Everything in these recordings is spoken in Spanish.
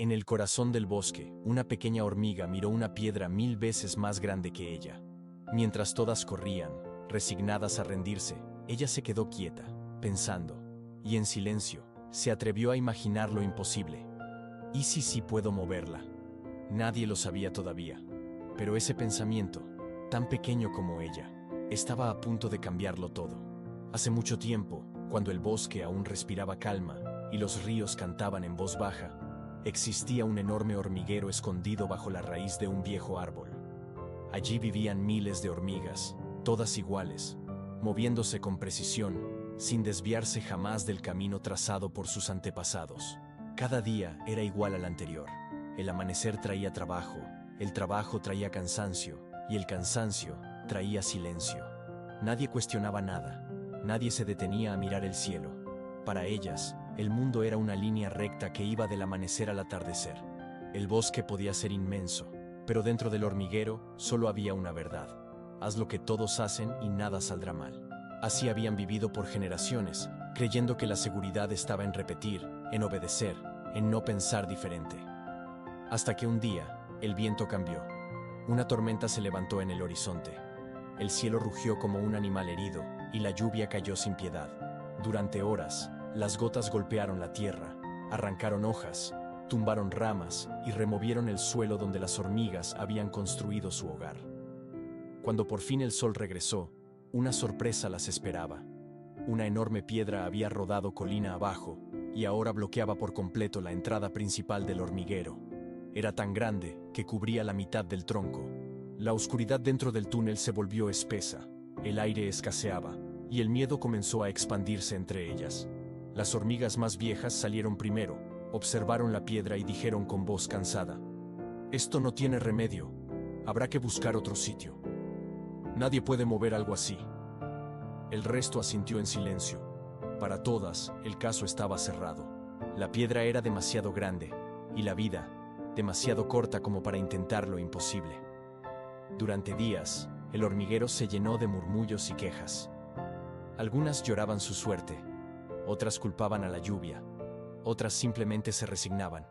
En el corazón del bosque, una pequeña hormiga miró una piedra 1000 veces más grande que ella. Mientras todas corrían, resignadas a rendirse, ella se quedó quieta, pensando, y en silencio, se atrevió a imaginar lo imposible. ¿Y si sí puedo moverla? Nadie lo sabía todavía, pero ese pensamiento, tan pequeño como ella, estaba a punto de cambiarlo todo. Hace mucho tiempo, cuando el bosque aún respiraba calma y los ríos cantaban en voz baja, existía un enorme hormiguero escondido bajo la raíz de un viejo árbol. Allí vivían miles de hormigas, todas iguales, moviéndose con precisión, sin desviarse jamás del camino trazado por sus antepasados. Cada día era igual al anterior. El amanecer traía trabajo, el trabajo traía cansancio, y el cansancio traía silencio. Nadie cuestionaba nada, nadie se detenía a mirar el cielo. Para ellas, el mundo era una línea recta que iba del amanecer al atardecer. El bosque podía ser inmenso, pero dentro del hormiguero solo había una verdad. Haz lo que todos hacen y nada saldrá mal. Así habían vivido por generaciones, creyendo que la seguridad estaba en repetir, en obedecer, en no pensar diferente. Hasta que un día, el viento cambió. Una tormenta se levantó en el horizonte. El cielo rugió como un animal herido, y la lluvia cayó sin piedad. Durante horas, las gotas golpearon la tierra, arrancaron hojas, tumbaron ramas y removieron el suelo donde las hormigas habían construido su hogar. Cuando por fin el sol regresó, una sorpresa las esperaba. Una enorme piedra había rodado colina abajo y ahora bloqueaba por completo la entrada principal del hormiguero. Era tan grande que cubría la mitad del tronco. La oscuridad dentro del túnel se volvió espesa, el aire escaseaba y el miedo comenzó a expandirse entre ellas. Las hormigas más viejas salieron primero, observaron la piedra y dijeron con voz cansada: «Esto no tiene remedio, habrá que buscar otro sitio. Nadie puede mover algo así». El resto asintió en silencio. Para todas, el caso estaba cerrado. La piedra era demasiado grande, y la vida, demasiado corta como para intentar lo imposible. Durante días, el hormiguero se llenó de murmullos y quejas. Algunas lloraban su suerte, otras culpaban a la lluvia, otras simplemente se resignaban.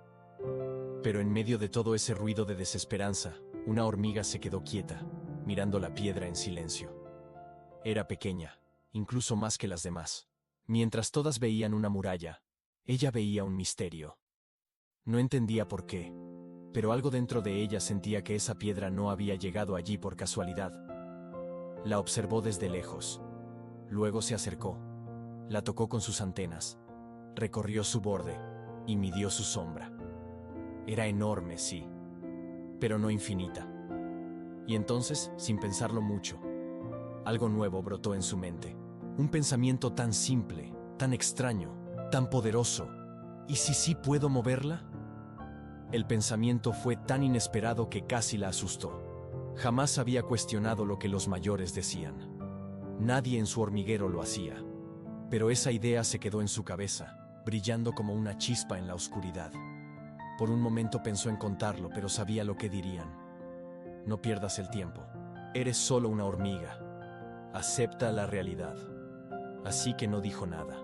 Pero en medio de todo ese ruido de desesperanza, una hormiga se quedó quieta, mirando la piedra en silencio. Era pequeña, incluso más que las demás. Mientras todas veían una muralla, ella veía un misterio. No entendía por qué, pero algo dentro de ella sentía que esa piedra no había llegado allí por casualidad. La observó desde lejos. Luego se acercó. La tocó con sus antenas. Recorrió su borde y midió su sombra. Era enorme, sí, pero no infinita. Y entonces, sin pensarlo mucho, algo nuevo brotó en su mente. Un pensamiento tan simple, tan extraño, tan poderoso. ¿Y si sí puedo moverla? El pensamiento fue tan inesperado que casi la asustó. Jamás había cuestionado lo que los mayores decían. Nadie en su hormiguero lo hacía. Pero esa idea se quedó en su cabeza, brillando como una chispa en la oscuridad. Por un momento pensó en contarlo, pero sabía lo que dirían. No pierdas el tiempo. Eres solo una hormiga. Acepta la realidad. Así que no dijo nada.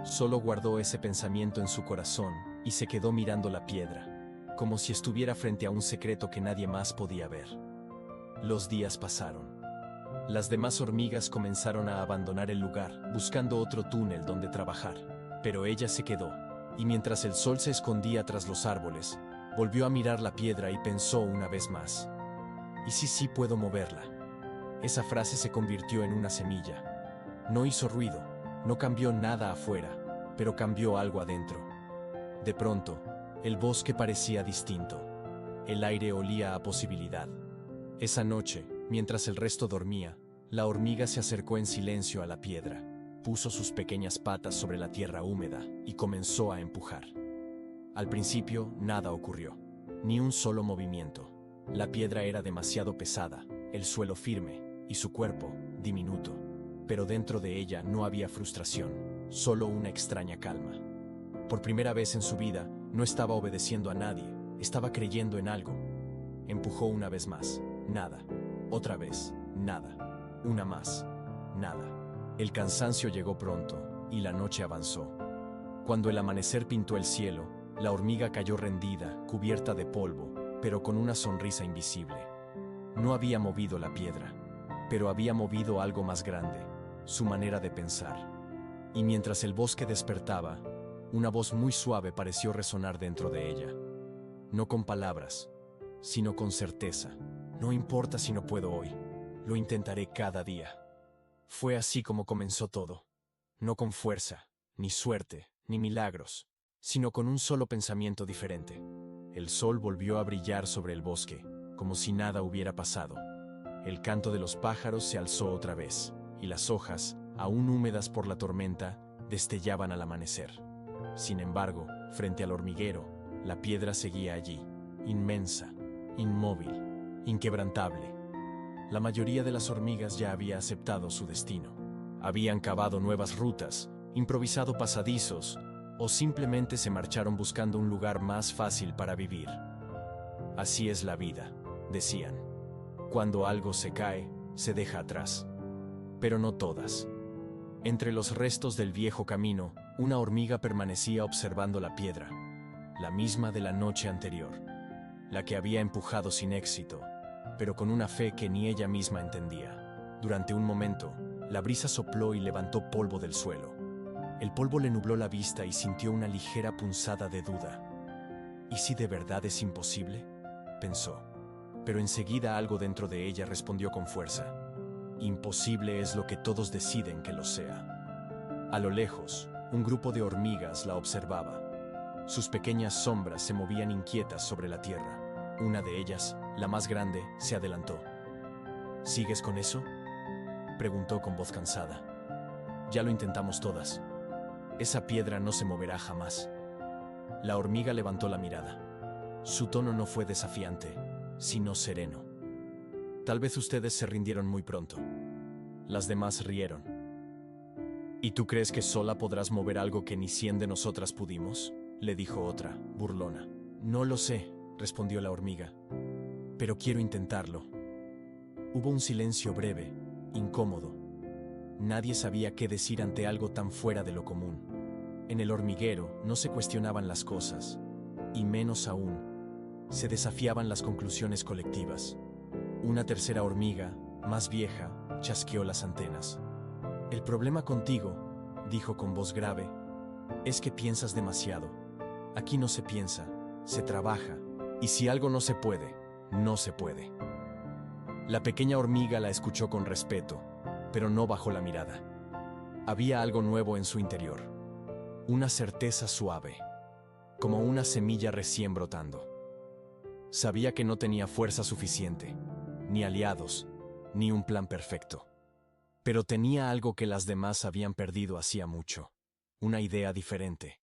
Solo guardó ese pensamiento en su corazón y se quedó mirando la piedra, como si estuviera frente a un secreto que nadie más podía ver. Los días pasaron. Las demás hormigas comenzaron a abandonar el lugar, buscando otro túnel donde trabajar. Pero ella se quedó, y mientras el sol se escondía tras los árboles, volvió a mirar la piedra y pensó una vez más: ¿y si sí puedo moverla? Esa frase se convirtió en una semilla. No hizo ruido, no cambió nada afuera, pero cambió algo adentro. De pronto, el bosque parecía distinto. El aire olía a posibilidad. Esa noche, mientras el resto dormía, la hormiga se acercó en silencio a la piedra, puso sus pequeñas patas sobre la tierra húmeda y comenzó a empujar. Al principio, nada ocurrió, ni un solo movimiento. La piedra era demasiado pesada, el suelo firme y su cuerpo diminuto. Pero dentro de ella no había frustración, solo una extraña calma. Por primera vez en su vida, no estaba obedeciendo a nadie, estaba creyendo en algo. Empujó una vez más, nada. Otra vez, nada. Una más, nada. El cansancio llegó pronto, y la noche avanzó. Cuando el amanecer pintó el cielo, La hormiga cayó rendida, cubierta de polvo, pero con una sonrisa invisible. No había movido la piedra, pero había movido algo más grande, su manera de pensar. Y mientras el bosque despertaba, una voz muy suave pareció resonar dentro de ella. No con palabras, sino con certeza. No importa si no puedo hoy, lo intentaré cada día. Fue así como comenzó todo. No con fuerza, ni suerte, ni milagros, sino con un solo pensamiento diferente. El sol volvió a brillar sobre el bosque, como si nada hubiera pasado. El canto de los pájaros se alzó otra vez, y las hojas, aún húmedas por la tormenta, destellaban al amanecer. Sin embargo, frente al hormiguero, la piedra seguía allí, inmensa, inmóvil, inquebrantable. La mayoría de las hormigas ya había aceptado su destino. Habían cavado nuevas rutas, improvisado pasadizos, o simplemente se marcharon buscando un lugar más fácil para vivir. Así es la vida, decían. Cuando algo se cae, se deja atrás. Pero no todas. Entre los restos del viejo camino, una hormiga permanecía observando la piedra, la misma de la noche anterior, la que había empujado sin éxito, pero con una fe que ni ella misma entendía. Durante un momento, la brisa sopló y levantó polvo del suelo. El polvo le nubló la vista y sintió una ligera punzada de duda. ¿Y si de verdad es imposible?, pensó. Pero enseguida algo dentro de ella respondió con fuerza. Imposible es lo que todos deciden que lo sea. A lo lejos, un grupo de hormigas la observaba. Sus pequeñas sombras se movían inquietas sobre la tierra. Una de ellas, la más grande, se adelantó. ¿Sigues con eso?, preguntó con voz cansada. Ya lo intentamos todas. Esa piedra no se moverá jamás. La hormiga levantó la mirada. Su tono no fue desafiante, sino sereno. Tal vez ustedes se rindieron muy pronto. Las demás rieron. ¿Y tú crees que sola podrás mover algo que ni 100 de nosotras pudimos?, le dijo otra, burlona. No lo sé, respondió la hormiga, pero quiero intentarlo. Hubo un silencio breve, incómodo. Nadie sabía qué decir ante algo tan fuera de lo común. En el hormiguero no se cuestionaban las cosas, y menos aún, se desafiaban las conclusiones colectivas. Una tercera hormiga, más vieja, chasqueó las antenas. El problema contigo, dijo con voz grave, es que piensas demasiado. Aquí no se piensa, se trabaja, y si algo no se puede, no se puede. La pequeña hormiga la escuchó con respeto, pero no bajó la mirada. Había algo nuevo en su interior, una certeza suave, como una semilla recién brotando. Sabía que no tenía fuerza suficiente, ni aliados, ni un plan perfecto. Pero tenía algo que las demás habían perdido hacía mucho, una idea diferente.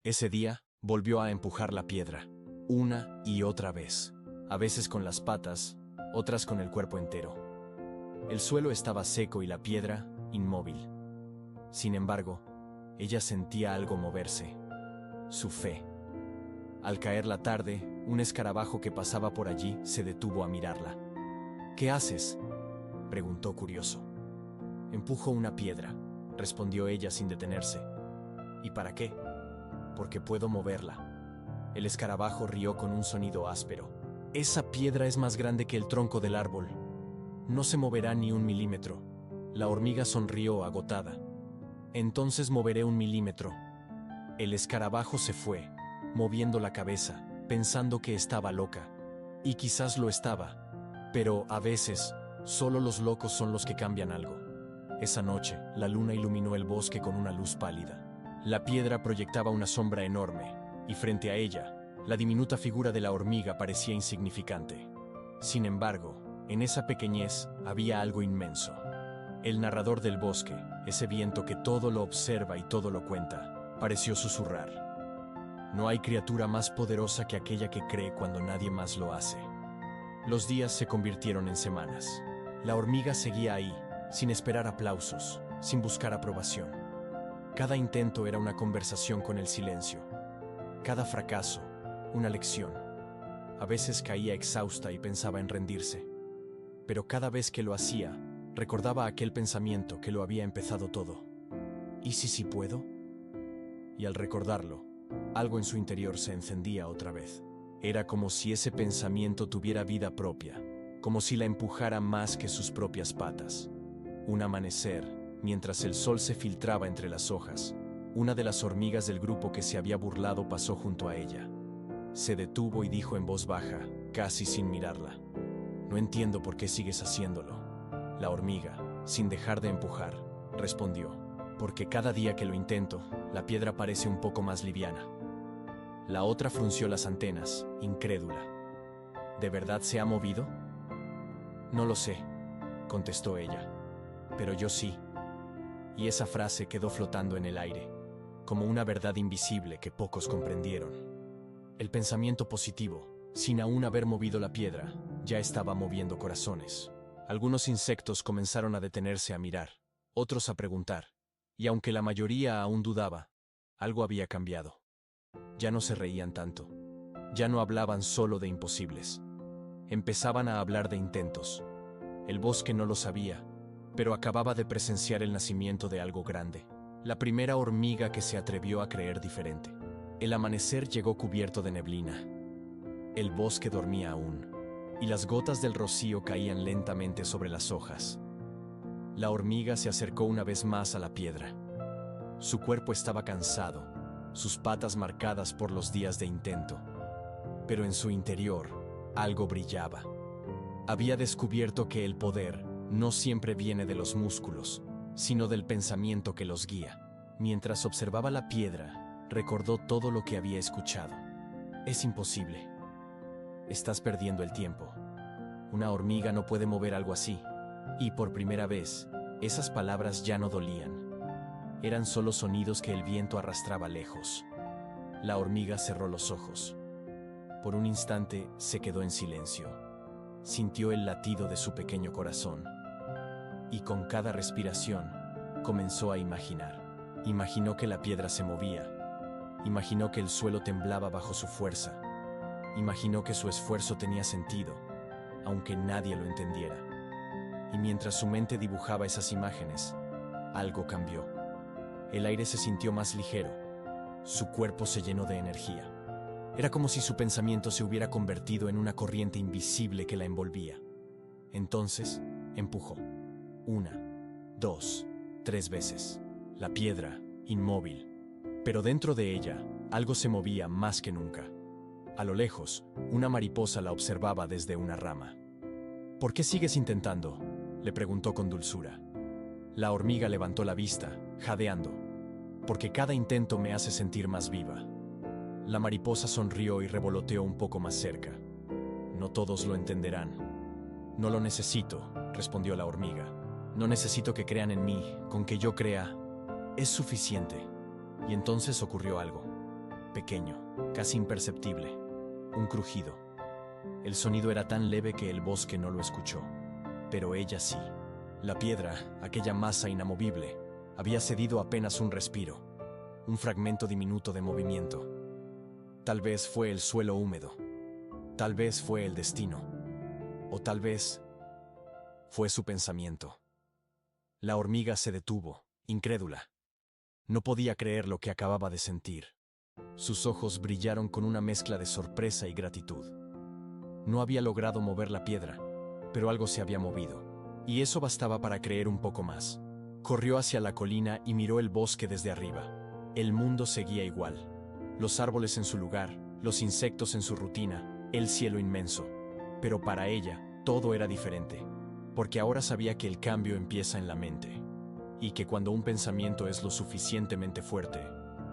Ese día, volvió a empujar la piedra, una y otra vez, a veces con las patas, otras con el cuerpo entero. El suelo estaba seco y la piedra, inmóvil. Sin embargo, ella sentía algo moverse, su fe. Al caer la tarde, un escarabajo que pasaba por allí se detuvo a mirarla. ¿Qué haces?, preguntó curioso. Empujo una piedra, respondió ella sin detenerse. ¿Y para qué? Porque puedo moverla. El escarabajo rió con un sonido áspero. Esa piedra es más grande que el tronco del árbol. No se moverá ni 1 milímetro. La hormiga sonrió agotada. Entonces moveré 1 milímetro. El escarabajo se fue, moviendo la cabeza, pensando que estaba loca. Y quizás lo estaba. Pero, a veces, solo los locos son los que cambian algo. Esa noche, la luna iluminó el bosque con una luz pálida. La piedra proyectaba una sombra enorme, y frente a ella, la diminuta figura de la hormiga parecía insignificante. Sin embargo, en esa pequeñez había algo inmenso. El narrador del bosque, ese viento que todo lo observa y todo lo cuenta, pareció susurrar. No hay criatura más poderosa que aquella que cree cuando nadie más lo hace. Los días se convirtieron en semanas. La hormiga seguía ahí, sin esperar aplausos, sin buscar aprobación. Cada intento era una conversación con el silencio. Cada fracaso, una lección. A veces caía exhausta y pensaba en rendirse. Pero cada vez que lo hacía, recordaba aquel pensamiento que lo había empezado todo. ¿Y si sí puedo? Y al recordarlo, algo en su interior se encendía otra vez. Era como si ese pensamiento tuviera vida propia, como si la empujara más que sus propias patas. Un amanecer, mientras el sol se filtraba entre las hojas, una de las hormigas del grupo que se había burlado pasó junto a ella. Se detuvo y dijo en voz baja, casi sin mirarla: «No entiendo por qué sigues haciéndolo». La hormiga, sin dejar de empujar, respondió: «Porque cada día que lo intento, la piedra parece un poco más liviana». La otra frunció las antenas, incrédula. ¿De verdad se ha movido? «No lo sé», contestó ella, «pero yo sí». Y esa frase quedó flotando en el aire, como una verdad invisible que pocos comprendieron. El pensamiento positivo, sin aún haber movido la piedra, ya estaba moviendo corazones. Algunos insectos comenzaron a detenerse a mirar, otros a preguntar, y aunque la mayoría aún dudaba, algo había cambiado. Ya no se reían tanto, ya no hablaban solo de imposibles. Empezaban a hablar de intentos. El bosque no lo sabía, pero acababa de presenciar el nacimiento de algo grande. La primera hormiga que se atrevió a creer diferente. El amanecer llegó cubierto de neblina. El bosque dormía aún, y las gotas del rocío caían lentamente sobre las hojas. La hormiga se acercó una vez más a la piedra. Su cuerpo estaba cansado, sus patas marcadas por los días de intento. Pero en su interior, algo brillaba. Había descubierto que el poder no siempre viene de los músculos, sino del pensamiento que los guía. Mientras observaba la piedra, recordó todo lo que había escuchado. «Es imposible. Estás perdiendo el tiempo. Una hormiga no puede mover algo así». Y por primera vez, esas palabras ya no dolían. Eran solo sonidos que el viento arrastraba lejos. La hormiga cerró los ojos. Por un instante se quedó en silencio. Sintió el latido de su pequeño corazón. Y con cada respiración, comenzó a imaginar. Imaginó que la piedra se movía. Imaginó que el suelo temblaba bajo su fuerza. Imaginó que su esfuerzo tenía sentido, aunque nadie lo entendiera. Y mientras su mente dibujaba esas imágenes, algo cambió. El aire se sintió más ligero. Su cuerpo se llenó de energía. Era como si su pensamiento se hubiera convertido en una corriente invisible que la envolvía. Entonces, empujó. 1, 2, 3 veces. La piedra, inmóvil. Pero dentro de ella, algo se movía más que nunca. A lo lejos, una mariposa la observaba desde una rama. «¿Por qué sigues intentando?», le preguntó con dulzura. La hormiga levantó la vista, jadeando. «Porque cada intento me hace sentir más viva». La mariposa sonrió y revoloteó un poco más cerca. «No todos lo entenderán». «No lo necesito», respondió la hormiga. «No necesito que crean en mí, con que yo crea, es suficiente». Y entonces ocurrió algo. Pequeño, casi imperceptible. Un crujido. El sonido era tan leve que el bosque no lo escuchó. Pero ella sí. La piedra, aquella masa inamovible, había cedido apenas un respiro. Un fragmento diminuto de movimiento. Tal vez fue el suelo húmedo. Tal vez fue el destino. O tal vez fue su pensamiento. La hormiga se detuvo, incrédula. No podía creer lo que acababa de sentir. Sus ojos brillaron con una mezcla de sorpresa y gratitud. No había logrado mover la piedra, pero algo se había movido, y eso bastaba para creer un poco más. Corrió hacia la colina y miró el bosque desde arriba. El mundo seguía igual. Los árboles en su lugar, los insectos en su rutina, el cielo inmenso. Pero para ella, todo era diferente, porque ahora sabía que el cambio empieza en la mente, y que cuando un pensamiento es lo suficientemente fuerte,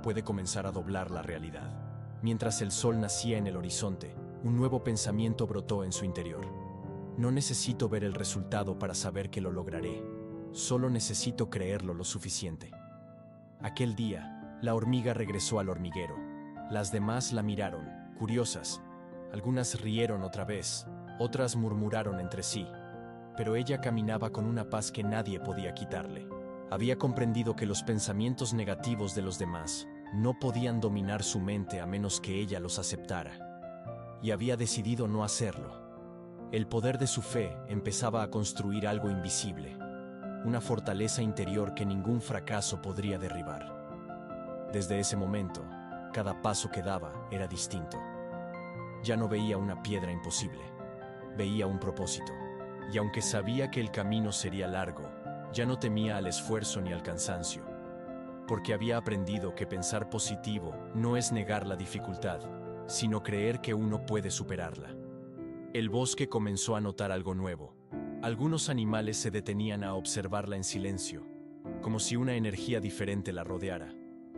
puede comenzar a doblar la realidad. Mientras el sol nacía en el horizonte, un nuevo pensamiento brotó en su interior. «No necesito ver el resultado para saber que lo lograré. Solo necesito creerlo lo suficiente». Aquel día, la hormiga regresó al hormiguero. Las demás la miraron, curiosas. Algunas rieron otra vez, otras murmuraron entre sí. Pero ella caminaba con una paz que nadie podía quitarle. Había comprendido que los pensamientos negativos de los demás no podían dominar su mente a menos que ella los aceptara. Y había decidido no hacerlo. El poder de su fe empezaba a construir algo invisible, una fortaleza interior que ningún fracaso podría derribar. Desde ese momento, cada paso que daba era distinto. Ya no veía una piedra imposible, veía un propósito. Y aunque sabía que el camino sería largo, ya no temía al esfuerzo ni al cansancio, porque había aprendido que pensar positivo no es negar la dificultad, sino creer que uno puede superarla. El bosque comenzó a notar algo nuevo. Algunos animales se detenían a observarla en silencio, como si una energía diferente la rodeara.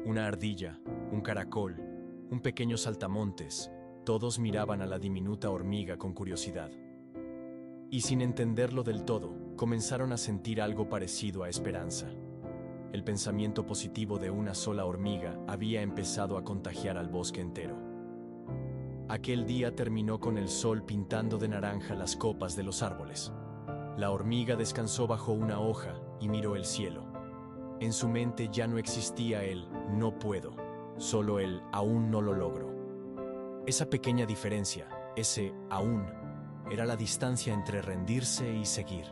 Una ardilla, un caracol, un pequeño saltamontes, todos miraban a la diminuta hormiga con curiosidad. Y sin entenderlo del todo, comenzaron a sentir algo parecido a esperanza. El pensamiento positivo de una sola hormiga había empezado a contagiar al bosque entero. Aquel día terminó con el sol pintando de naranja las copas de los árboles. La hormiga descansó bajo una hoja y miró el cielo. En su mente ya no existía el "no puedo", solo el "aún no lo logro". Esa pequeña diferencia, ese "aún", era la distancia entre rendirse y seguir,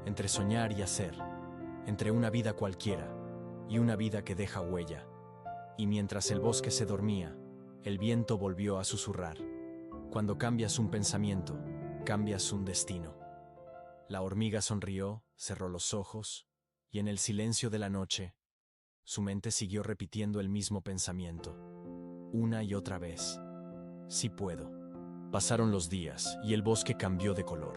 entre soñar y hacer, entre una vida cualquiera y una vida que deja huella. Y mientras el bosque se dormía, el viento volvió a susurrar: cuando cambias un pensamiento, cambias un destino. La hormiga sonrió, cerró los ojos, y en el silencio de la noche, su mente siguió repitiendo el mismo pensamiento, una y otra vez: sí puedo. Pasaron los días y el bosque cambió de color.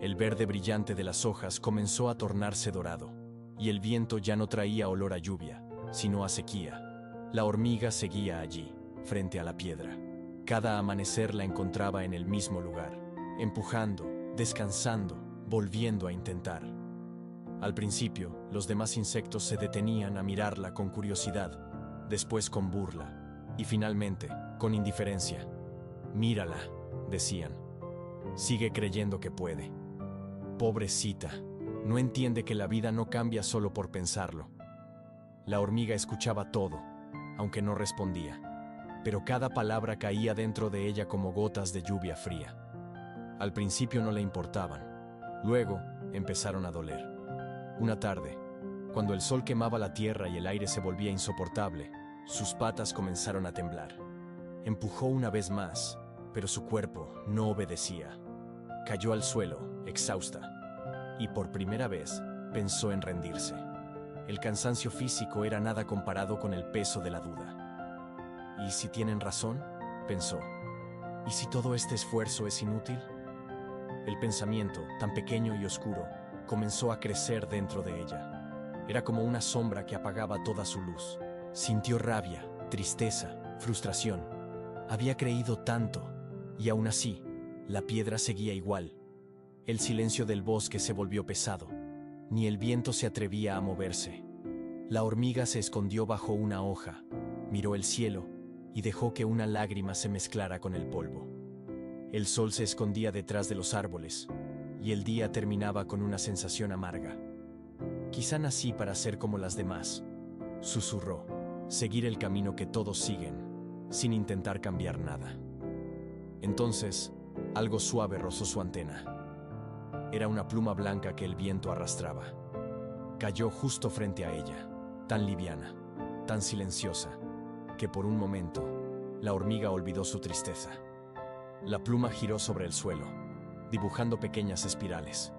El verde brillante de las hojas comenzó a tornarse dorado, y el viento ya no traía olor a lluvia, sino a sequía. La hormiga seguía allí, frente a la piedra. Cada amanecer la encontraba en el mismo lugar, empujando, descansando, volviendo a intentar. Al principio, los demás insectos se detenían a mirarla con curiosidad, después con burla, y finalmente, con indiferencia. «Mírala», decían. «Sigue creyendo que puede. Pobrecita, no entiende que la vida no cambia solo por pensarlo». La hormiga escuchaba todo, aunque no respondía, pero cada palabra caía dentro de ella como gotas de lluvia fría. Al principio no le importaban, luego empezaron a doler. Una tarde, cuando el sol quemaba la tierra y el aire se volvía insoportable, sus patas comenzaron a temblar. Empujó una vez más, pero su cuerpo no obedecía. Cayó al suelo, exhausta, y por primera vez pensó en rendirse. El cansancio físico era nada comparado con el peso de la duda. ¿Y si tienen razón?, pensó. ¿Y si todo este esfuerzo es inútil? El pensamiento, tan pequeño y oscuro, comenzó a crecer dentro de ella. Era como una sombra que apagaba toda su luz. Sintió rabia, tristeza, frustración. Había creído tanto, y aún así, la piedra seguía igual. El silencio del bosque se volvió pesado. Ni el viento se atrevía a moverse. La hormiga se escondió bajo una hoja, miró el cielo y dejó que una lágrima se mezclara con el polvo. El sol se escondía detrás de los árboles, y el día terminaba con una sensación amarga. «Quizá nací para ser como las demás», susurró, «seguir el camino que todos siguen, sin intentar cambiar nada». Entonces, algo suave rozó su antena. Era una pluma blanca que el viento arrastraba. Cayó justo frente a ella, tan liviana, tan silenciosa, que por un momento, la hormiga olvidó su tristeza. La pluma giró sobre el suelo, dibujando pequeñas espirales.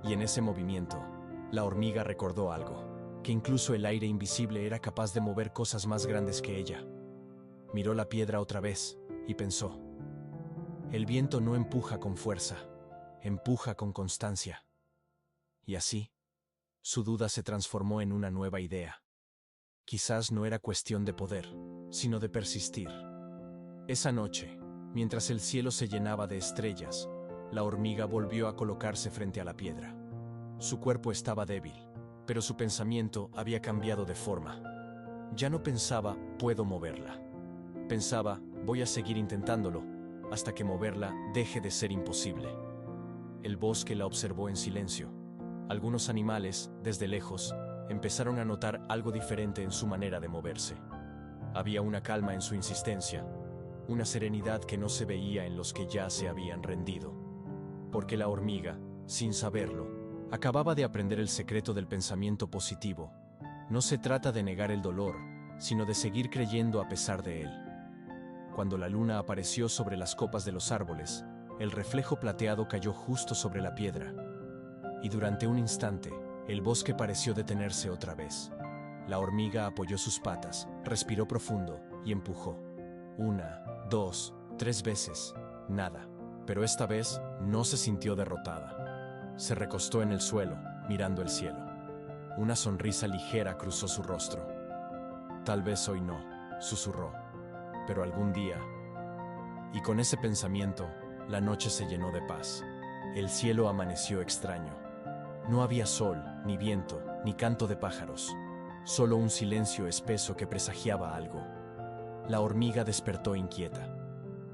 Y en ese movimiento, la hormiga recordó algo, que incluso el aire invisible era capaz de mover cosas más grandes que ella. Miró la piedra otra vez y pensó: el viento no empuja con fuerza, empuja con constancia. Y así, su duda se transformó en una nueva idea. Quizás no era cuestión de poder, sino de persistir. Esa noche, mientras el cielo se llenaba de estrellas, la hormiga volvió a colocarse frente a la piedra. Su cuerpo estaba débil, pero su pensamiento había cambiado de forma. Ya no pensaba «puedo moverla». Pensaba «voy a seguir intentándolo», hasta que moverla deje de ser imposible. El bosque la observó en silencio. Algunos animales, desde lejos, empezaron a notar algo diferente en su manera de moverse. Había una calma en su insistencia, una serenidad que no se veía en los que ya se habían rendido. Porque la hormiga, sin saberlo, acababa de aprender el secreto del pensamiento positivo. No se trata de negar el dolor, sino de seguir creyendo a pesar de él. Cuando la luna apareció sobre las copas de los árboles, el reflejo plateado cayó justo sobre la piedra. Y durante un instante, el bosque pareció detenerse otra vez. La hormiga apoyó sus patas, respiró profundo y empujó. 1, 2, 3 veces. Nada. Pero esta vez no se sintió derrotada. Se recostó en el suelo, mirando el cielo. Una sonrisa ligera cruzó su rostro. Tal vez hoy no, susurró, pero algún día. Y con ese pensamiento, la noche se llenó de paz. El cielo amaneció extraño. No había sol, ni viento, ni canto de pájaros. Solo un silencio espeso que presagiaba algo. La hormiga despertó inquieta.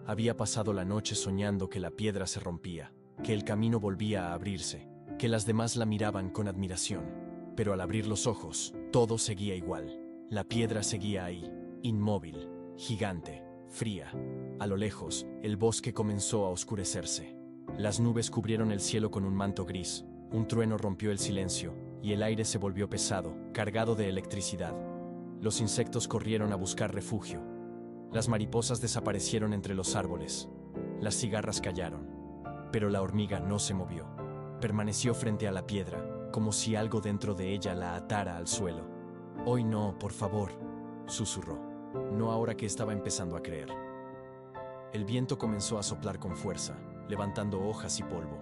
Había pasado la noche soñando que la piedra se rompía, que el camino volvía a abrirse, que las demás la miraban con admiración. Pero al abrir los ojos, todo seguía igual. La piedra seguía ahí, inmóvil, gigante, fría. A lo lejos, el bosque comenzó a oscurecerse. Las nubes cubrieron el cielo con un manto gris. Un trueno rompió el silencio, y el aire se volvió pesado, cargado de electricidad. Los insectos corrieron a buscar refugio. Las mariposas desaparecieron entre los árboles. Las cigarras callaron. Pero la hormiga no se movió. Permaneció frente a la piedra, como si algo dentro de ella la atara al suelo. «Hoy no, por favor», susurró. No ahora que estaba empezando a creer. El viento comenzó a soplar con fuerza, levantando hojas y polvo.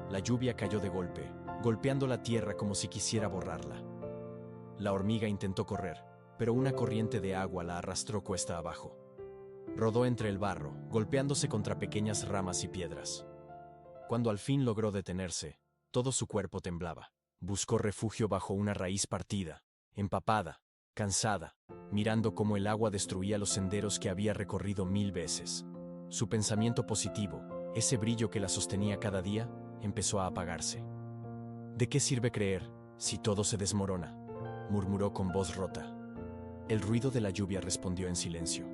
La lluvia cayó de golpe, golpeando la tierra como si quisiera borrarla. La hormiga intentó correr, pero una corriente de agua la arrastró cuesta abajo. Rodó entre el barro, golpeándose contra pequeñas ramas y piedras. Cuando al fin logró detenerse, todo su cuerpo temblaba. Buscó refugio bajo una raíz partida, empapada, cansada, mirando cómo el agua destruía los senderos que había recorrido 1000 veces. Su pensamiento positivo, ese brillo que la sostenía cada día, empezó a apagarse. ¿De qué sirve creer si todo se desmorona?, murmuró con voz rota. El ruido de la lluvia respondió en silencio.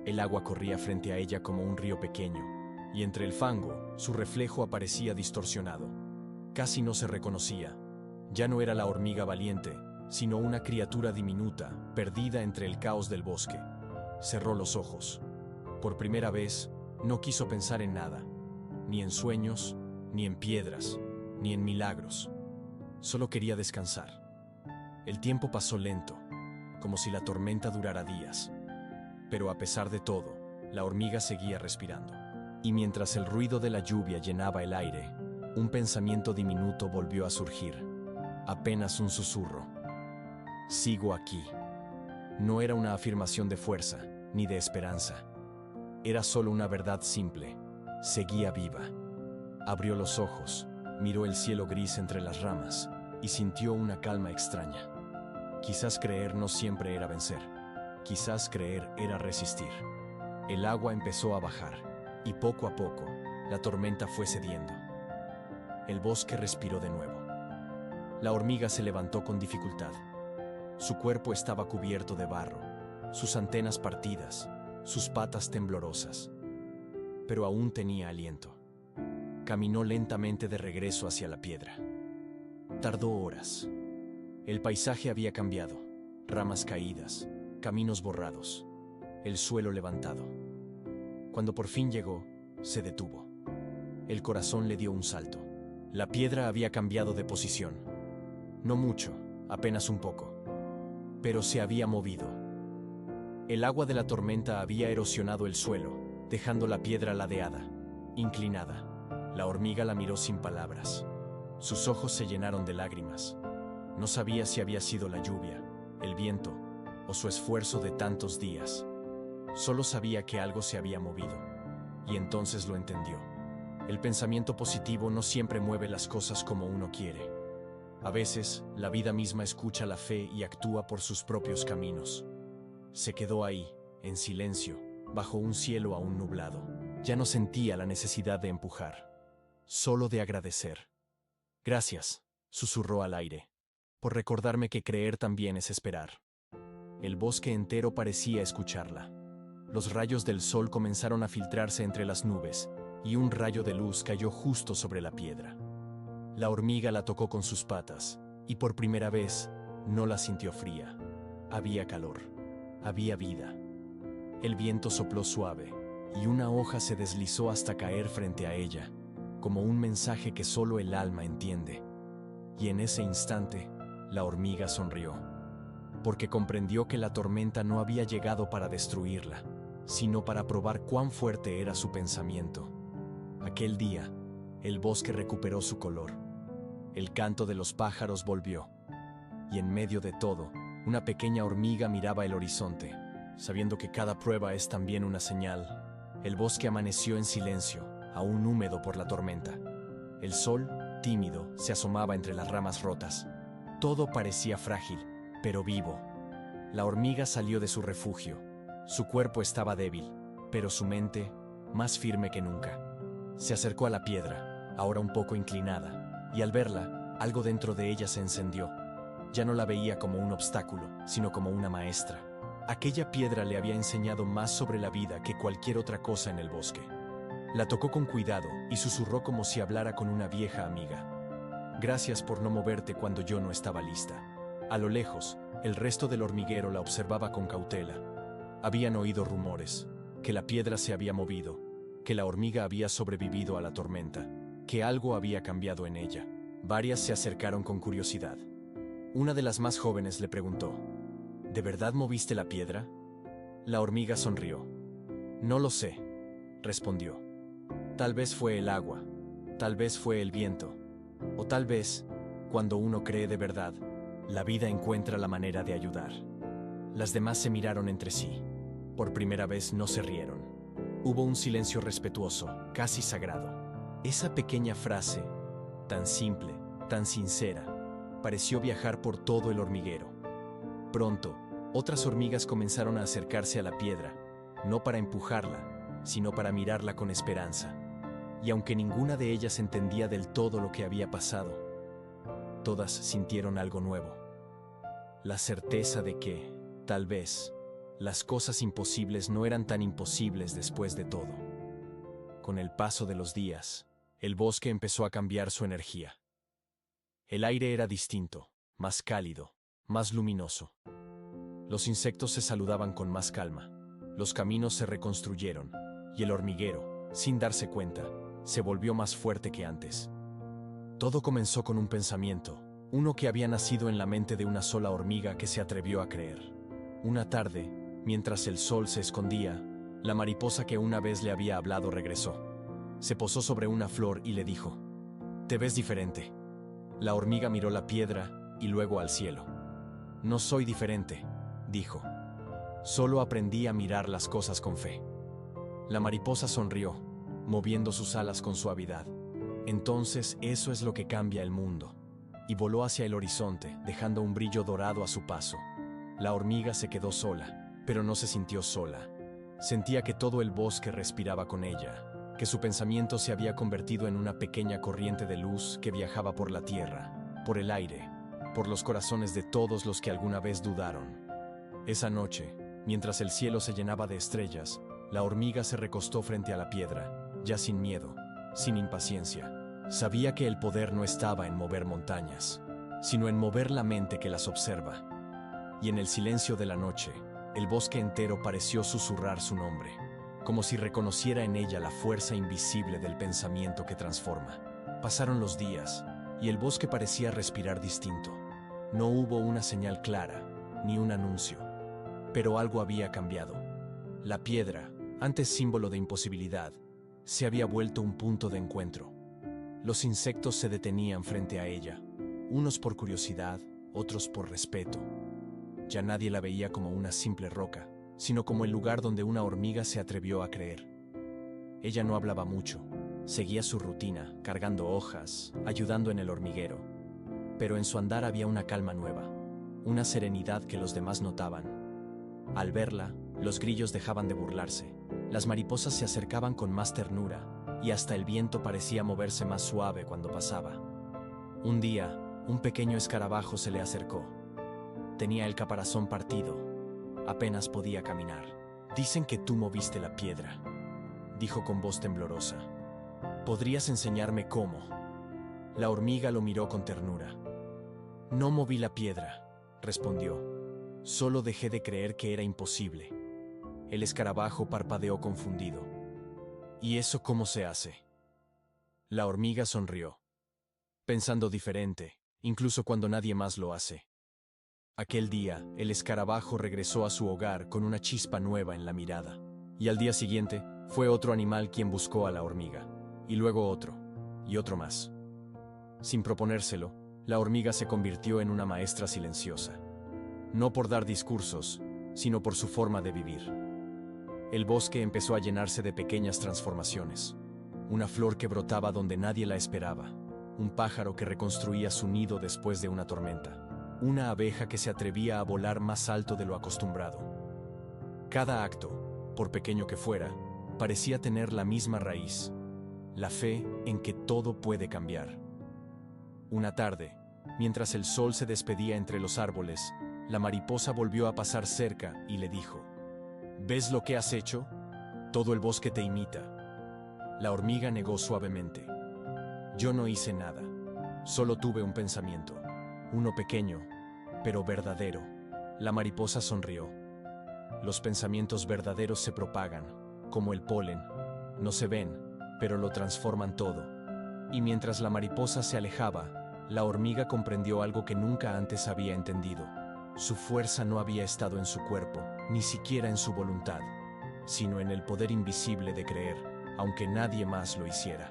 El agua corría frente a ella como un río pequeño, y entre el fango, su reflejo aparecía distorsionado. Casi no se reconocía. Ya no era la hormiga valiente, sino una criatura diminuta, perdida entre el caos del bosque. Cerró los ojos. Por primera vez, no quiso pensar en nada, ni en sueños, ni en piedras, ni en milagros. Solo quería descansar. El tiempo pasó lento, como si la tormenta durara días. Pero a pesar de todo, la hormiga seguía respirando. Y mientras el ruido de la lluvia llenaba el aire, un pensamiento diminuto volvió a surgir. Apenas un susurro. «Sigo aquí». No era una afirmación de fuerza, ni de esperanza. Era solo una verdad simple. Seguía viva. Abrió los ojos, miró el cielo gris entre las ramas, y sintió una calma extraña. Quizás creer no siempre era vencer. Quizás creer era resistir. El agua empezó a bajar, y poco a poco, la tormenta fue cediendo. El bosque respiró de nuevo. La hormiga se levantó con dificultad. Su cuerpo estaba cubierto de barro, sus antenas partidas, sus patas temblorosas. Pero aún tenía aliento. Caminó lentamente de regreso hacia la piedra. Tardó horas. El paisaje había cambiado. Ramas caídas, caminos borrados, el suelo levantado. Cuando por fin llegó, se detuvo. El corazón le dio un salto. La piedra había cambiado de posición. No mucho, apenas un poco. Pero se había movido. El agua de la tormenta había erosionado el suelo, dejando la piedra ladeada, inclinada. La hormiga la miró sin palabras. Sus ojos se llenaron de lágrimas. No sabía si había sido la lluvia, el viento, o su esfuerzo de tantos días. Solo sabía que algo se había movido. Y entonces lo entendió. El pensamiento positivo no siempre mueve las cosas como uno quiere. A veces, la vida misma escucha la fe y actúa por sus propios caminos. Se quedó ahí, en silencio, bajo un cielo aún nublado. Ya no sentía la necesidad de empujar, solo de agradecer. «Gracias», susurró al aire, «por recordarme que creer también es esperar». El bosque entero parecía escucharla. Los rayos del sol comenzaron a filtrarse entre las nubes, y un rayo de luz cayó justo sobre la piedra. La hormiga la tocó con sus patas, y por primera vez no la sintió fría. Había calor. Había vida. El viento sopló suave, y una hoja se deslizó hasta caer frente a ella, como un mensaje que solo el alma entiende. Y en ese instante, la hormiga sonrió, porque comprendió que la tormenta no había llegado para destruirla, sino para probar cuán fuerte era su pensamiento. Aquel día, el bosque recuperó su color. El canto de los pájaros volvió, y en medio de todo, una pequeña hormiga miraba el horizonte, sabiendo que cada prueba es también una señal. El bosque amaneció en silencio, aún húmedo por la tormenta. El sol, tímido, se asomaba entre las ramas rotas. Todo parecía frágil, pero vivo. La hormiga salió de su refugio. Su cuerpo estaba débil, pero su mente, más firme que nunca. Se acercó a la piedra, ahora un poco inclinada, y al verla, algo dentro de ella se encendió. Ya no la veía como un obstáculo, sino como una maestra. Aquella piedra le había enseñado más sobre la vida que cualquier otra cosa en el bosque. La tocó con cuidado y susurró como si hablara con una vieja amiga. Gracias por no moverte cuando yo no estaba lista. A lo lejos, el resto del hormiguero la observaba con cautela. Habían oído rumores, que la piedra se había movido, que la hormiga había sobrevivido a la tormenta, que algo había cambiado en ella. Varias se acercaron con curiosidad. Una de las más jóvenes le preguntó, ¿de verdad moviste la piedra? La hormiga sonrió. No lo sé, respondió. Tal vez fue el agua, tal vez fue el viento, o tal vez, cuando uno cree de verdad, la vida encuentra la manera de ayudar. Las demás se miraron entre sí. Por primera vez no se rieron. Hubo un silencio respetuoso, casi sagrado. Esa pequeña frase, tan simple, tan sincera, pareció viajar por todo el hormiguero. Pronto, otras hormigas comenzaron a acercarse a la piedra, no para empujarla, sino para mirarla con esperanza. Y aunque ninguna de ellas entendía del todo lo que había pasado, todas sintieron algo nuevo. La certeza de que, tal vez, las cosas imposibles no eran tan imposibles después de todo. Con el paso de los días, el bosque empezó a cambiar su energía. El aire era distinto, más cálido, más luminoso. Los insectos se saludaban con más calma. Los caminos se reconstruyeron, y el hormiguero, sin darse cuenta, se volvió más fuerte que antes. Todo comenzó con un pensamiento, uno que había nacido en la mente de una sola hormiga que se atrevió a creer. Una tarde, mientras el sol se escondía, la mariposa que una vez le había hablado regresó. Se posó sobre una flor y le dijo, «Te ves diferente». La hormiga miró la piedra y luego al cielo. «No soy diferente», dijo. «Solo aprendí a mirar las cosas con fe». La mariposa sonrió, moviendo sus alas con suavidad. «Entonces eso es lo que cambia el mundo». Y voló hacia el horizonte, dejando un brillo dorado a su paso. La hormiga se quedó sola, pero no se sintió sola. Sentía que todo el bosque respiraba con ella, que su pensamiento se había convertido en una pequeña corriente de luz que viajaba por la tierra, por el aire, por los corazones de todos los que alguna vez dudaron. Esa noche, mientras el cielo se llenaba de estrellas, la hormiga se recostó frente a la piedra, ya sin miedo, sin impaciencia. Sabía que el poder no estaba en mover montañas, sino en mover la mente que las observa. Y en el silencio de la noche, el bosque entero pareció susurrar su nombre, como si reconociera en ella la fuerza invisible del pensamiento que transforma. Pasaron los días, y el bosque parecía respirar distinto. No hubo una señal clara, ni un anuncio. Pero algo había cambiado. La piedra, antes símbolo de imposibilidad, se había vuelto un punto de encuentro. Los insectos se detenían frente a ella, unos por curiosidad, otros por respeto. Ya nadie la veía como una simple roca, sino como el lugar donde una hormiga se atrevió a creer. Ella no hablaba mucho, seguía su rutina, cargando hojas, ayudando en el hormiguero. Pero en su andar había una calma nueva, una serenidad que los demás notaban. Al verla, los grillos dejaban de burlarse, las mariposas se acercaban con más ternura, y hasta el viento parecía moverse más suave cuando pasaba. Un día, un pequeño escarabajo se le acercó. Tenía el caparazón partido. Apenas podía caminar. «Dicen que tú moviste la piedra», dijo con voz temblorosa. «¿Podrías enseñarme cómo?» La hormiga lo miró con ternura. «No moví la piedra», respondió. Solo dejé de creer que era imposible. El escarabajo parpadeó confundido. ¿Y eso cómo se hace? La hormiga sonrió, pensando diferente, incluso cuando nadie más lo hace. Aquel día, el escarabajo regresó a su hogar con una chispa nueva en la mirada. Y al día siguiente, fue otro animal quien buscó a la hormiga. Y luego otro, y otro más. Sin proponérselo, la hormiga se convirtió en una maestra silenciosa. No por dar discursos, sino por su forma de vivir. El bosque empezó a llenarse de pequeñas transformaciones. Una flor que brotaba donde nadie la esperaba. Un pájaro que reconstruía su nido después de una tormenta. Una abeja que se atrevía a volar más alto de lo acostumbrado. Cada acto, por pequeño que fuera, parecía tener la misma raíz. La fe en que todo puede cambiar. Una tarde, mientras el sol se despedía entre los árboles, la mariposa volvió a pasar cerca y le dijo: ¿Ves lo que has hecho? Todo el bosque te imita. La hormiga negó suavemente. Yo no hice nada. Solo tuve un pensamiento. Uno pequeño, pero verdadero. La mariposa sonrió. Los pensamientos verdaderos se propagan, como el polen. No se ven, pero lo transforman todo. Y mientras la mariposa se alejaba, la hormiga comprendió algo que nunca antes había entendido. Su fuerza no había estado en su cuerpo, ni siquiera en su voluntad, sino en el poder invisible de creer, aunque nadie más lo hiciera.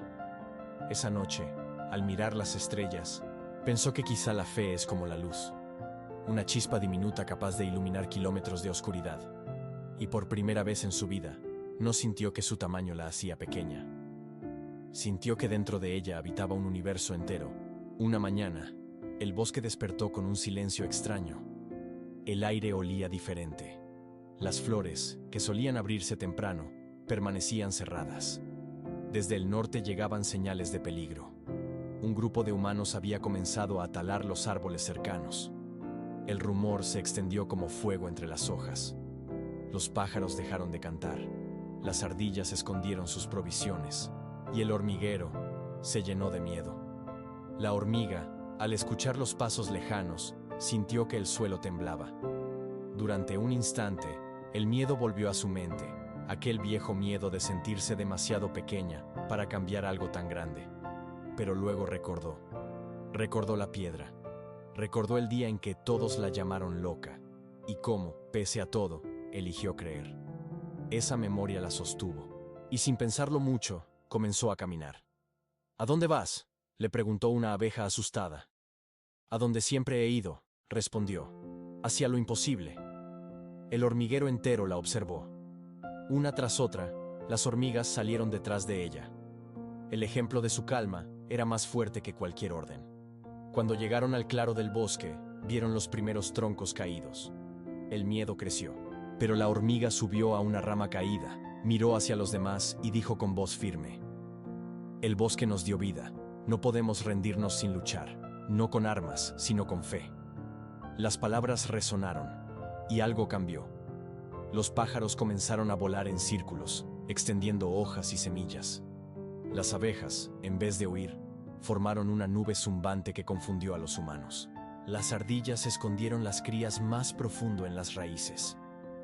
Esa noche, al mirar las estrellas, pensó que quizá la fe es como la luz, una chispa diminuta capaz de iluminar kilómetros de oscuridad. Y por primera vez en su vida, no sintió que su tamaño la hacía pequeña. Sintió que dentro de ella habitaba un universo entero. Una mañana, el bosque despertó con un silencio extraño. El aire olía diferente. Las flores, que solían abrirse temprano, permanecían cerradas. Desde el norte llegaban señales de peligro. Un grupo de humanos había comenzado a talar los árboles cercanos. El rumor se extendió como fuego entre las hojas. Los pájaros dejaron de cantar. Las ardillas escondieron sus provisiones. Y el hormiguero se llenó de miedo. La hormiga, al escuchar los pasos lejanos, sintió que el suelo temblaba. Durante un instante, el miedo volvió a su mente, aquel viejo miedo de sentirse demasiado pequeña para cambiar algo tan grande. Pero luego recordó la piedra, recordó el día en que todos la llamaron loca, y cómo, pese a todo, eligió creer. Esa memoria la sostuvo, y sin pensarlo mucho, comenzó a caminar. ¿A dónde vas?, le preguntó una abeja asustada. A donde siempre he ido, respondió. Hacia lo imposible. El hormiguero entero la observó. Una tras otra, las hormigas salieron detrás de ella. El ejemplo de su calma era más fuerte que cualquier orden. Cuando llegaron al claro del bosque, vieron los primeros troncos caídos. El miedo creció, pero la hormiga subió a una rama caída, miró hacia los demás y dijo con voz firme: El bosque nos dio vida, no podemos rendirnos sin luchar, no con armas, sino con fe. Las palabras resonaron, y algo cambió. Los pájaros comenzaron a volar en círculos, extendiendo hojas y semillas. Las abejas, en vez de huir, formaron una nube zumbante que confundió a los humanos. Las ardillas escondieron las crías más profundo en las raíces.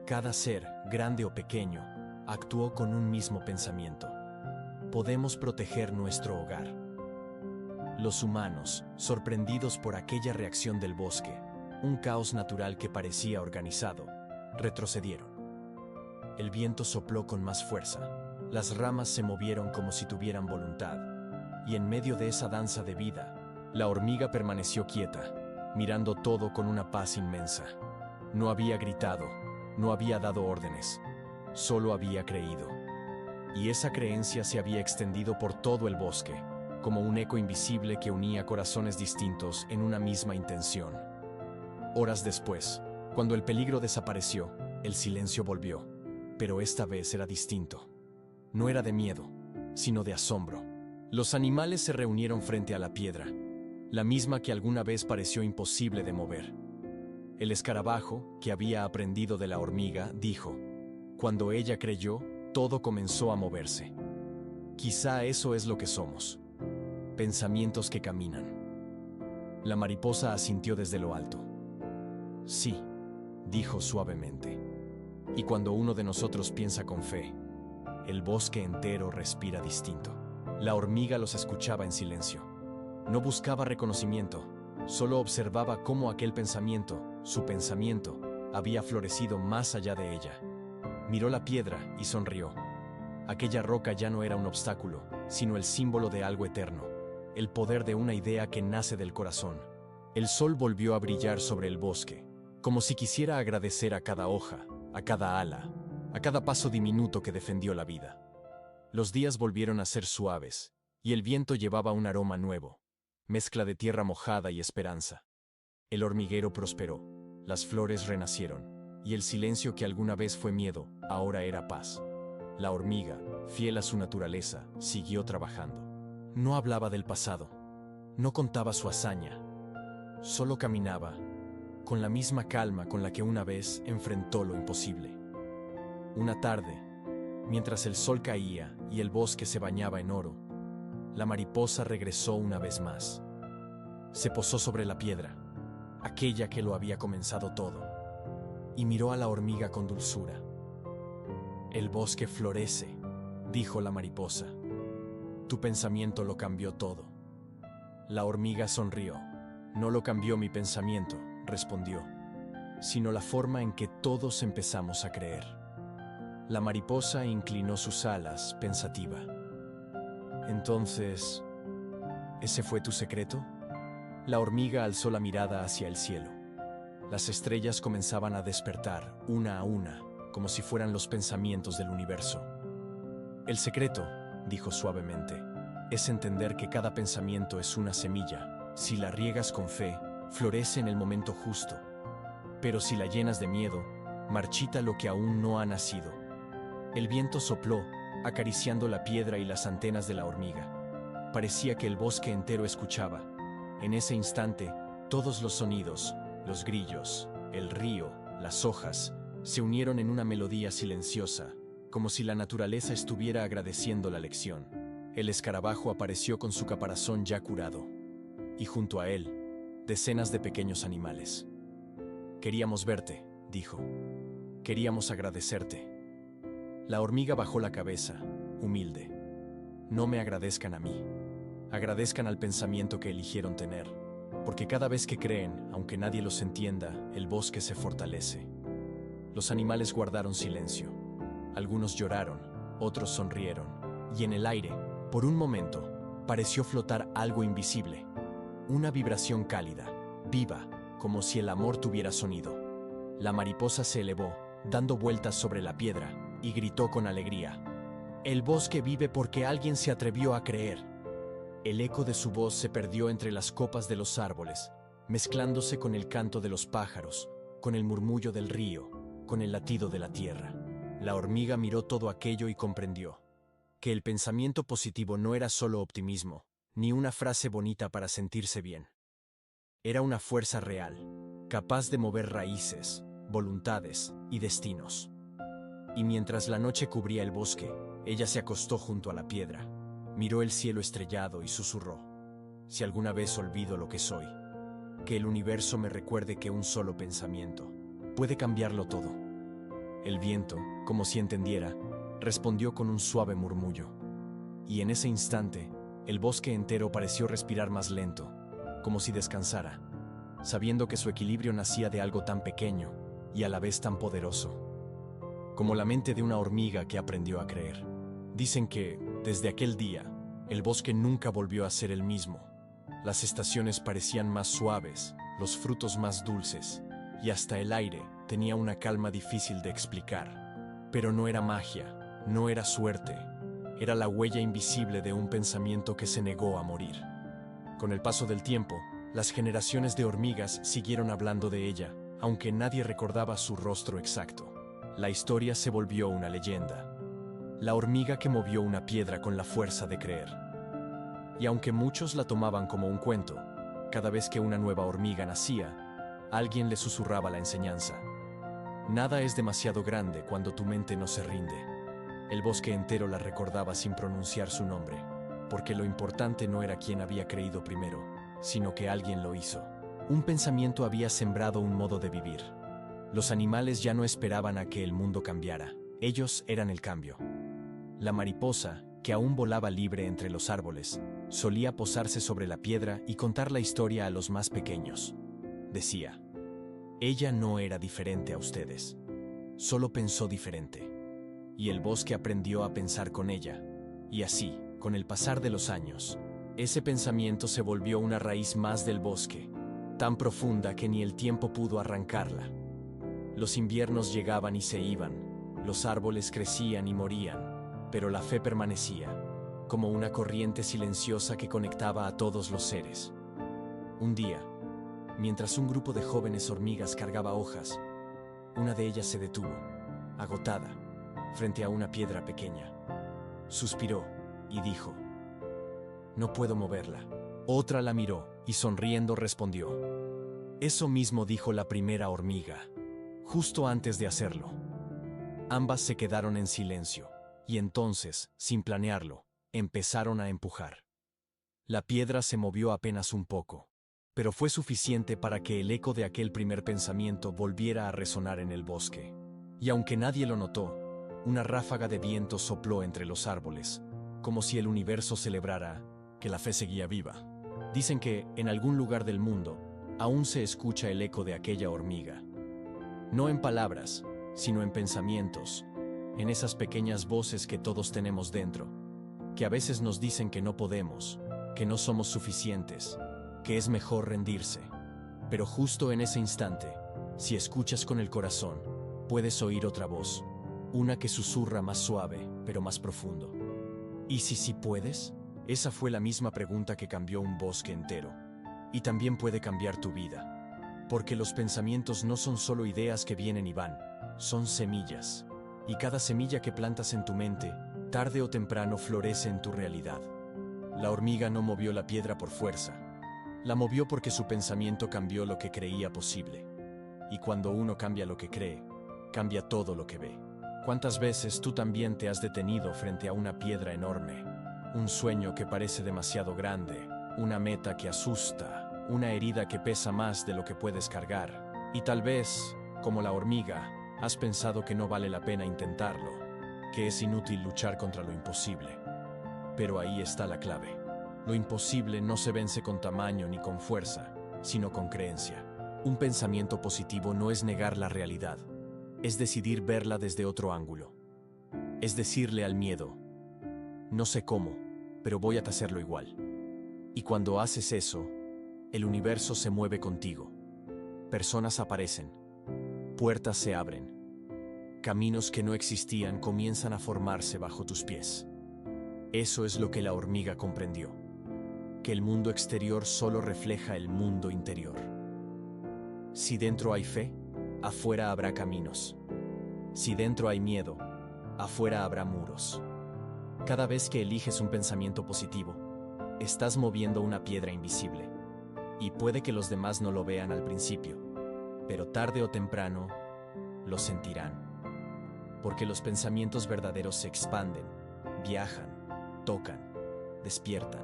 Cada ser, grande o pequeño, actuó con un mismo pensamiento. Podemos proteger nuestro hogar. Los humanos, sorprendidos por aquella reacción del bosque, un caos natural que parecía organizado, retrocedieron. El viento sopló con más fuerza. Las ramas se movieron como si tuvieran voluntad. Y en medio de esa danza de vida, la hormiga permaneció quieta, mirando todo con una paz inmensa. No había gritado, no había dado órdenes, solo había creído. Y esa creencia se había extendido por todo el bosque, como un eco invisible que unía corazones distintos en una misma intención. Horas después, cuando el peligro desapareció, el silencio volvió, pero esta vez era distinto. No era de miedo, sino de asombro. Los animales se reunieron frente a la piedra, la misma que alguna vez pareció imposible de mover. El escarabajo, que había aprendido de la hormiga, dijo: Cuando ella creyó, todo comenzó a moverse. Quizá eso es lo que somos. Pensamientos que caminan. La mariposa asintió desde lo alto. Sí, dijo suavemente. Y cuando uno de nosotros piensa con fe, el bosque entero respira distinto. La hormiga los escuchaba en silencio. No buscaba reconocimiento, solo observaba cómo aquel pensamiento, su pensamiento, había florecido más allá de ella. Miró la piedra y sonrió. Aquella roca ya no era un obstáculo, sino el símbolo de algo eterno, el poder de una idea que nace del corazón. El sol volvió a brillar sobre el bosque, como si quisiera agradecer a cada hoja, a cada ala, a cada paso diminuto que defendió la vida. Los días volvieron a ser suaves, y el viento llevaba un aroma nuevo, mezcla de tierra mojada y esperanza. El hormiguero prosperó, las flores renacieron, y el silencio que alguna vez fue miedo, ahora era paz. La hormiga, fiel a su naturaleza, siguió trabajando. No hablaba del pasado, no contaba su hazaña, solo caminaba, con la misma calma con la que una vez enfrentó lo imposible. Una tarde, mientras el sol caía y el bosque se bañaba en oro, la mariposa regresó una vez más. Se posó sobre la piedra, aquella que lo había comenzado todo, y miró a la hormiga con dulzura. «El bosque florece», dijo la mariposa. «Tu pensamiento lo cambió todo». La hormiga sonrió. «No lo cambió mi pensamiento», respondió, «sino la forma en que todos empezamos a creer». La mariposa inclinó sus alas, pensativa. «Entonces, ¿ese fue tu secreto?». La hormiga alzó la mirada hacia el cielo. Las estrellas comenzaban a despertar, una a una, como si fueran los pensamientos del universo. «El secreto», dijo suavemente, «es entender que cada pensamiento es una semilla. Si la riegas con fe, florece en el momento justo. Pero si la llenas de miedo, marchita lo que aún no ha nacido». El viento sopló, acariciando la piedra y las antenas de la hormiga. Parecía que el bosque entero escuchaba. En ese instante, todos los sonidos, los grillos, el río, las hojas, se unieron en una melodía silenciosa, como si la naturaleza estuviera agradeciendo la lección. El escarabajo apareció con su caparazón ya curado, y junto a él, decenas de pequeños animales. «Queríamos verte», dijo. «Queríamos agradecerte». La hormiga bajó la cabeza, humilde. «No me agradezcan a mí. Agradezcan al pensamiento que eligieron tener, porque cada vez que creen, aunque nadie los entienda, el bosque se fortalece». Los animales guardaron silencio. Algunos lloraron, otros sonrieron, y en el aire, por un momento, pareció flotar algo invisible. Una vibración cálida, viva, como si el amor tuviera sonido. La mariposa se elevó, dando vueltas sobre la piedra, y gritó con alegría. «El bosque vive porque alguien se atrevió a creer». El eco de su voz se perdió entre las copas de los árboles, mezclándose con el canto de los pájaros, con el murmullo del río, con el latido de la tierra. La hormiga miró todo aquello y comprendió que el pensamiento positivo no era solo optimismo, ni una frase bonita para sentirse bien. Era una fuerza real, capaz de mover raíces, voluntades y destinos. Y mientras la noche cubría el bosque, ella se acostó junto a la piedra, miró el cielo estrellado y susurró: «Si alguna vez olvido lo que soy, que el universo me recuerde que un solo pensamiento puede cambiarlo todo». El viento, como si entendiera, respondió con un suave murmullo. Y en ese instante, el bosque entero pareció respirar más lento, como si descansara, sabiendo que su equilibrio nacía de algo tan pequeño y a la vez tan poderoso, como la mente de una hormiga que aprendió a creer. Dicen que, desde aquel día, el bosque nunca volvió a ser el mismo. Las estaciones parecían más suaves, los frutos más dulces, y hasta el aire tenía una calma difícil de explicar. Pero no era magia, no era suerte, era la huella invisible de un pensamiento que se negó a morir. Con el paso del tiempo, las generaciones de hormigas siguieron hablando de ella, aunque nadie recordaba su rostro exacto. La historia se volvió una leyenda. La hormiga que movió una piedra con la fuerza de creer. Y aunque muchos la tomaban como un cuento, cada vez que una nueva hormiga nacía, alguien le susurraba la enseñanza: nada es demasiado grande cuando tu mente no se rinde. El bosque entero la recordaba sin pronunciar su nombre, porque lo importante no era quién había creído primero, sino que alguien lo hizo. Un pensamiento había sembrado un modo de vivir. Los animales ya no esperaban a que el mundo cambiara. Ellos eran el cambio. La mariposa, que aún volaba libre entre los árboles, solía posarse sobre la piedra y contar la historia a los más pequeños. Decía: ella no era diferente a ustedes, solo pensó diferente. Y el bosque aprendió a pensar con ella. Y así, con el pasar de los años, ese pensamiento se volvió una raíz más del bosque, tan profunda que ni el tiempo pudo arrancarla. Los inviernos llegaban y se iban, los árboles crecían y morían, pero la fe permanecía, como una corriente silenciosa que conectaba a todos los seres. Un día, mientras un grupo de jóvenes hormigas cargaba hojas, una de ellas se detuvo, agotada, frente a una piedra pequeña. Suspiró y dijo: no puedo moverla. Otra la miró y sonriendo respondió: eso mismo dijo la primera hormiga, justo antes de hacerlo. Ambas se quedaron en silencio, y entonces, sin planearlo, empezaron a empujar. La piedra se movió apenas un poco, pero fue suficiente para que el eco de aquel primer pensamiento volviera a resonar en el bosque. Y aunque nadie lo notó, una ráfaga de viento sopló entre los árboles, como si el universo celebrara que la fe seguía viva. Dicen que, en algún lugar del mundo, aún se escucha el eco de aquella hormiga. No en palabras, sino en pensamientos, en esas pequeñas voces que todos tenemos dentro, que a veces nos dicen que no podemos, que no somos suficientes, que es mejor rendirse. Pero justo en ese instante, si escuchas con el corazón, puedes oír otra voz, una que susurra más suave, pero más profundo. ¿Y si sí puedes? Esa fue la misma pregunta que cambió un bosque entero. Y también puede cambiar tu vida. Porque los pensamientos no son solo ideas que vienen y van, son semillas. Y cada semilla que plantas en tu mente, tarde o temprano florece en tu realidad. La hormiga no movió la piedra por fuerza. La movió porque su pensamiento cambió lo que creía posible. Y cuando uno cambia lo que cree, cambia todo lo que ve. ¿Cuántas veces tú también te has detenido frente a una piedra enorme? Un sueño que parece demasiado grande, una meta que asusta, una herida que pesa más de lo que puedes cargar. Y tal vez, como la hormiga, has pensado que no vale la pena intentarlo, que es inútil luchar contra lo imposible. Pero ahí está la clave. Lo imposible no se vence con tamaño ni con fuerza, sino con creencia. Un pensamiento positivo no es negar la realidad, es decidir verla desde otro ángulo. Es decirle al miedo: no sé cómo, pero voy a hacerlo igual. Y cuando haces eso, el universo se mueve contigo. Personas aparecen, puertas se abren, caminos que no existían comienzan a formarse bajo tus pies. Eso es lo que la hormiga comprendió, que el mundo exterior solo refleja el mundo interior. Si dentro hay fe, afuera habrá caminos. Si dentro hay miedo, afuera habrá muros. Cada vez que eliges un pensamiento positivo, estás moviendo una piedra invisible. Y puede que los demás no lo vean al principio, pero tarde o temprano lo sentirán. Porque los pensamientos verdaderos se expanden, viajan, tocan, despiertan.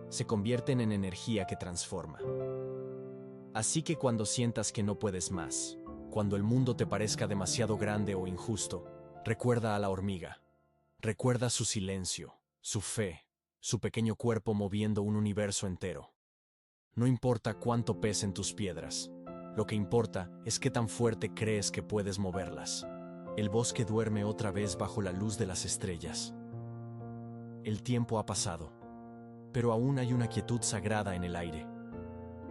Se convierten en energía que transforma. Así que cuando sientas que no puedes más, cuando el mundo te parezca demasiado grande o injusto, recuerda a la hormiga. Recuerda su silencio, su fe, su pequeño cuerpo moviendo un universo entero. No importa cuánto pesen tus piedras, lo que importa es qué tan fuerte crees que puedes moverlas. El bosque duerme otra vez bajo la luz de las estrellas. El tiempo ha pasado, pero aún hay una quietud sagrada en el aire,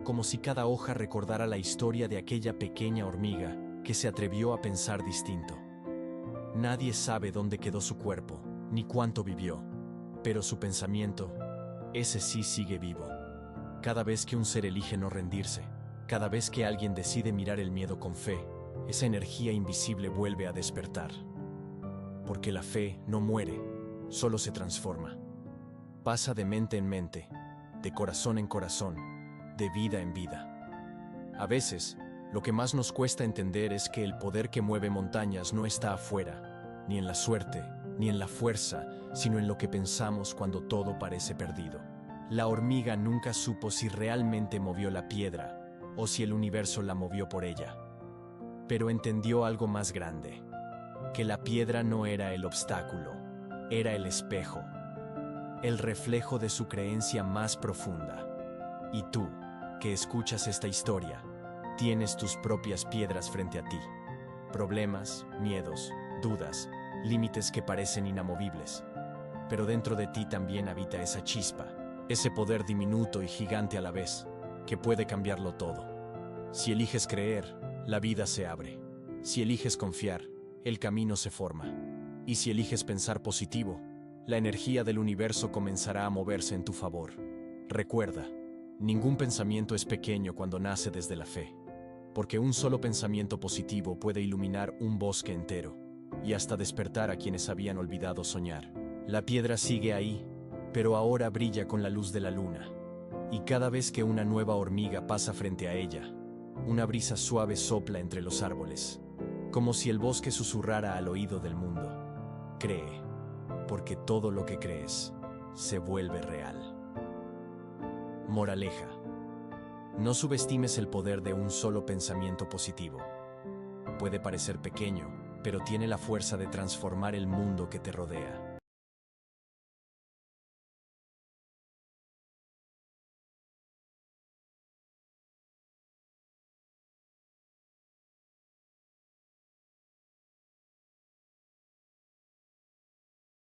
como si cada hoja recordara la historia de aquella pequeña hormiga que se atrevió a pensar distinto. Nadie sabe dónde quedó su cuerpo, ni cuánto vivió, pero su pensamiento, ese sí sigue vivo. Cada vez que un ser elige no rendirse, cada vez que alguien decide mirar el miedo con fe, esa energía invisible vuelve a despertar. Porque la fe no muere, solo se transforma. Pasa de mente en mente, de corazón en corazón, de vida en vida. A veces, lo que más nos cuesta entender es que el poder que mueve montañas no está afuera, ni en la suerte, ni en la fuerza, sino en lo que pensamos cuando todo parece perdido. La hormiga nunca supo si realmente movió la piedra, o si el universo la movió por ella. pero entendió algo más grande, que la piedra no era el obstáculo, era el espejo, el reflejo de su creencia más profunda. Y tú, que escuchas esta historia, tienes tus propias piedras frente a ti. Problemas, miedos, dudas, límites que parecen inamovibles. Pero dentro de ti también habita esa chispa, ese poder diminuto y gigante a la vez, que puede cambiarlo todo. Si eliges creer, la vida se abre. Si eliges confiar, el camino se forma. Y si eliges pensar positivo, la energía del universo comenzará a moverse en tu favor. Recuerda, ningún pensamiento es pequeño cuando nace desde la fe, porque un solo pensamiento positivo puede iluminar un bosque entero y hasta despertar a quienes habían olvidado soñar. La piedra sigue ahí, pero ahora brilla con la luz de la luna, y cada vez que una nueva hormiga pasa frente a ella, una brisa suave sopla entre los árboles, como si el bosque susurrara al oído del mundo. Cree, porque todo lo que crees se vuelve real. Moraleja: no subestimes el poder de un solo pensamiento positivo. Puede parecer pequeño, pero tiene la fuerza de transformar el mundo que te rodea.